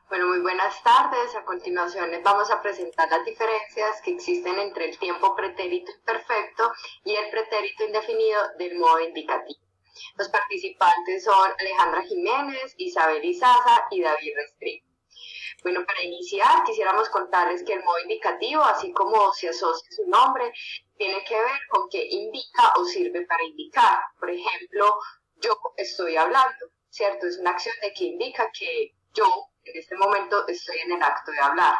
Bueno, muy buenas tardes. A continuación les vamos a presentar las diferencias que existen entre el tiempo pretérito imperfecto y el pretérito indefinido del modo indicativo. Los participantes son Alejandra Jiménez, Isabel Izaza y David Restrepo. Bueno, para iniciar quisiéramos contarles que el modo indicativo, así como se asocia su nombre, tiene que ver con qué indica o sirve para indicar. Por ejemplo, yo estoy hablando, ¿cierto? Es una acción de que indica que yo en este momento estoy en el acto de hablar.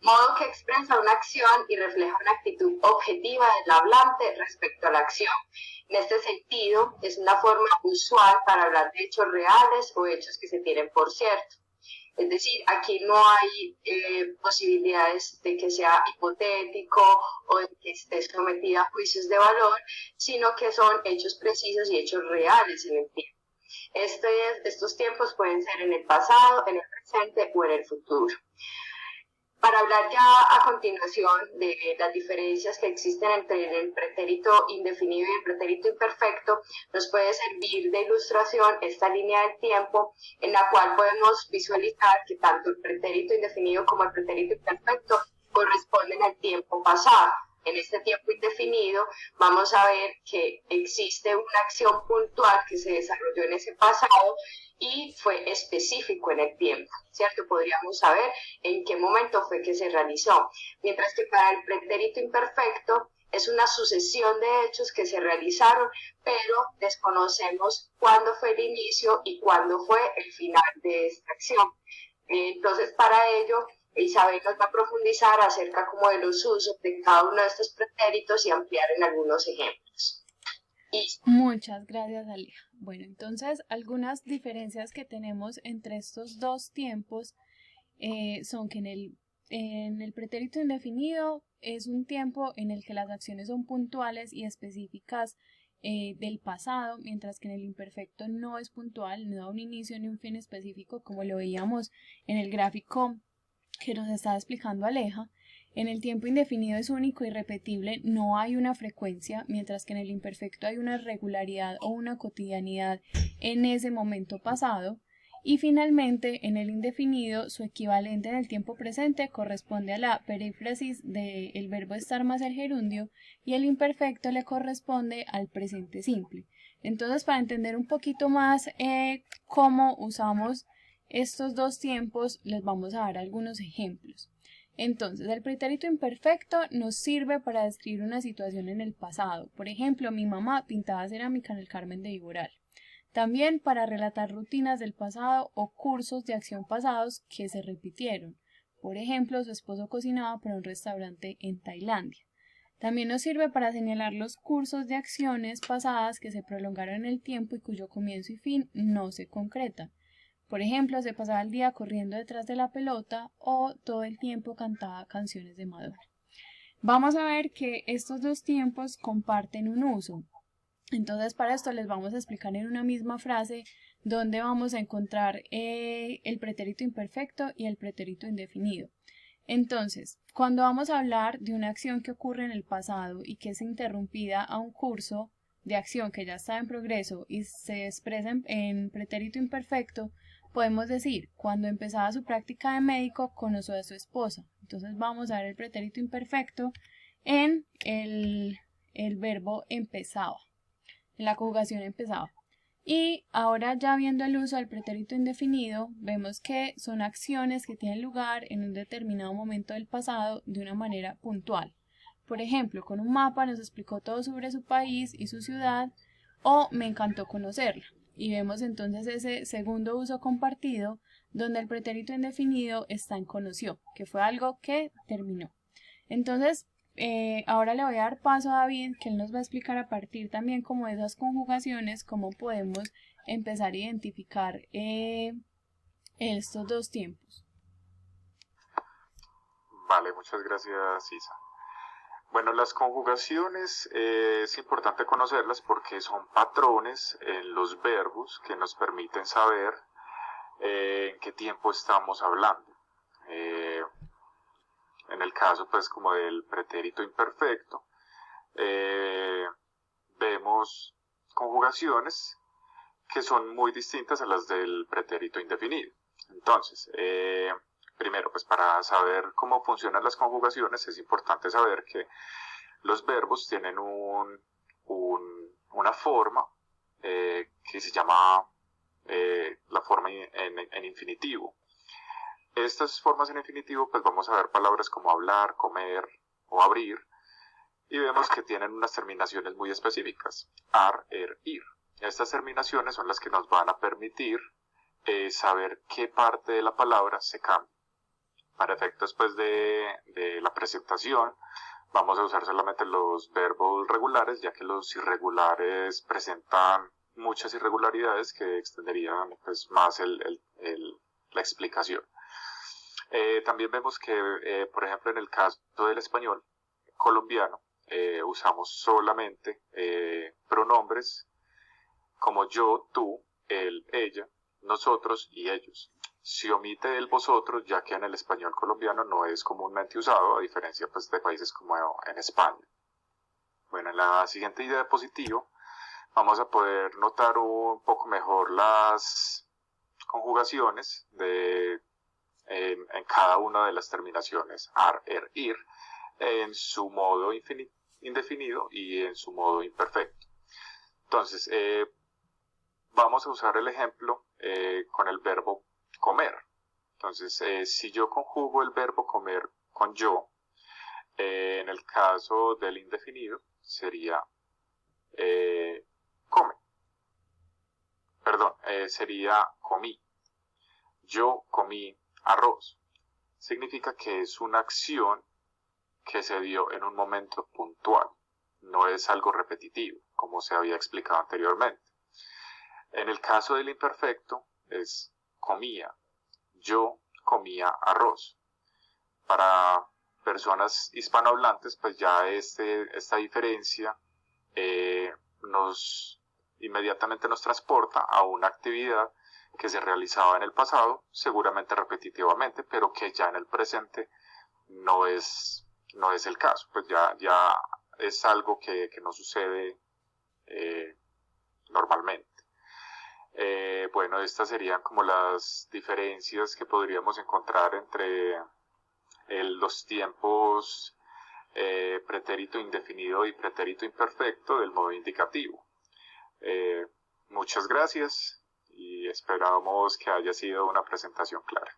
Modo que expresa una acción y refleja una actitud objetiva del hablante respecto a la acción. En este sentido, es una forma usual para hablar de hechos reales o hechos que se tienen por cierto. Es decir, aquí no hay posibilidades de que sea hipotético o de que esté sometida a juicios de valor, sino que son hechos precisos y hechos reales en el tiempo. Estos tiempos pueden ser en el pasado, en el presente o en el futuro. Para hablar ya a continuación de las diferencias que existen entre el pretérito indefinido y el pretérito imperfecto, nos puede servir de ilustración esta línea del tiempo en la cual podemos visualizar que tanto el pretérito indefinido como el pretérito imperfecto corresponden al tiempo pasado. En este tiempo indefinido vamos a ver que existe una acción puntual que se desarrolló en ese pasado y fue específico en el tiempo, ¿cierto? Podríamos saber en qué momento fue que se realizó. Mientras que para el pretérito imperfecto es una sucesión de hechos que se realizaron, pero desconocemos cuándo fue el inicio y cuándo fue el final de esta acción. Entonces, para ello, Isabel nos va a profundizar acerca como de los usos de cada uno de estos pretéritos y ampliar en algunos ejemplos. Muchas gracias, Aleja. Bueno, entonces algunas diferencias que tenemos entre estos dos tiempos son que en el pretérito indefinido es un tiempo en el que las acciones son puntuales y específicas del pasado, mientras que en el imperfecto no es puntual, no da un inicio ni un fin específico, como lo veíamos en el gráfico que nos estaba explicando Aleja. En el tiempo indefinido es único y repetible, no hay una frecuencia, mientras que en el imperfecto hay una regularidad o una cotidianidad en ese momento pasado. Y finalmente, en el indefinido, su equivalente en el tiempo presente corresponde a la perífrasis del verbo estar más el gerundio y el imperfecto le corresponde al presente simple. Entonces, para entender un poquito más cómo usamos estos dos tiempos, les vamos a dar algunos ejemplos. Entonces, el pretérito imperfecto nos sirve para describir una situación en el pasado. Por ejemplo, mi mamá pintaba cerámica en el Carmen de Viboral. También para relatar rutinas del pasado o cursos de acción pasados que se repitieron. Por ejemplo, su esposo cocinaba para un restaurante en Tailandia. También nos sirve para señalar los cursos de acciones pasadas que se prolongaron en el tiempo y cuyo comienzo y fin no se concretan. Por ejemplo, se pasaba el día corriendo detrás de la pelota o todo el tiempo cantaba canciones de Madonna. Vamos a ver que estos dos tiempos comparten un uso. Entonces, para esto les vamos a explicar en una misma frase dónde vamos a encontrar el pretérito imperfecto y el pretérito indefinido. Entonces, cuando vamos a hablar de una acción que ocurre en el pasado y que es interrumpida a un curso de acción que ya está en progreso y se expresa en pretérito imperfecto, podemos decir, cuando empezaba su práctica de médico, conoció a su esposa. Entonces vamos a ver el pretérito imperfecto en el verbo empezaba, en la conjugación empezaba. Y ahora ya viendo el uso del pretérito indefinido, vemos que son acciones que tienen lugar en un determinado momento del pasado de una manera puntual. Por ejemplo, con un mapa nos explicó todo sobre su país y su ciudad, o me encantó conocerla. Y vemos entonces ese segundo uso compartido, donde el pretérito indefinido está en conoció, que fue algo que terminó. Entonces, ahora le voy a dar paso a David, que él nos va a explicar a partir también como de esas conjugaciones, cómo podemos empezar a identificar estos dos tiempos. Vale, muchas gracias, Isa. Bueno, las conjugaciones es importante conocerlas porque son patrones en los verbos que nos permiten saber en qué tiempo estamos hablando. En el caso, pues, como del pretérito imperfecto, vemos conjugaciones que son muy distintas a las del pretérito indefinido. Entonces, primero, pues para saber cómo funcionan las conjugaciones es importante saber que los verbos tienen una forma que se llama la forma en infinitivo. Estas formas en infinitivo, pues vamos a ver palabras como hablar, comer o abrir, y vemos que tienen unas terminaciones muy específicas, ar, er, ir. Estas terminaciones son las que nos van a permitir saber qué parte de la palabra se cambia. Para efectos pues, de la presentación, vamos a usar solamente los verbos regulares, ya que los irregulares presentan muchas irregularidades que extenderían pues, más la explicación. También vemos que, por ejemplo, en el caso del español colombiano, usamos solamente pronombres como yo, tú, él, ella, nosotros y ellos. Se omite el vosotros, ya que en el español colombiano no es comúnmente usado, a diferencia pues, de países como en España. Bueno, en la siguiente diapositiva vamos a poder notar un poco mejor las conjugaciones en cada una de las terminaciones ar, er, ir, en su modo indefinido y en su modo imperfecto. Entonces, vamos a usar el ejemplo con el verbo comer. Entonces, si yo conjugo el verbo comer con yo, en el caso del indefinido sería come. Perdón, sería comí. Yo comí arroz. Significa que es una acción que se dio en un momento puntual. No es algo repetitivo, como se había explicado anteriormente. En el caso del imperfecto es comía. Yo comía arroz. Para personas hispanohablantes, pues ya esta diferencia inmediatamente nos transporta a una actividad que se realizaba en el pasado, seguramente repetitivamente, pero que ya en el presente no es el caso, pues ya es algo que no sucede normalmente. Bueno, estas serían como las diferencias que podríamos encontrar entre los tiempos pretérito indefinido y pretérito imperfecto del modo indicativo. Muchas gracias y esperamos que haya sido una presentación clara.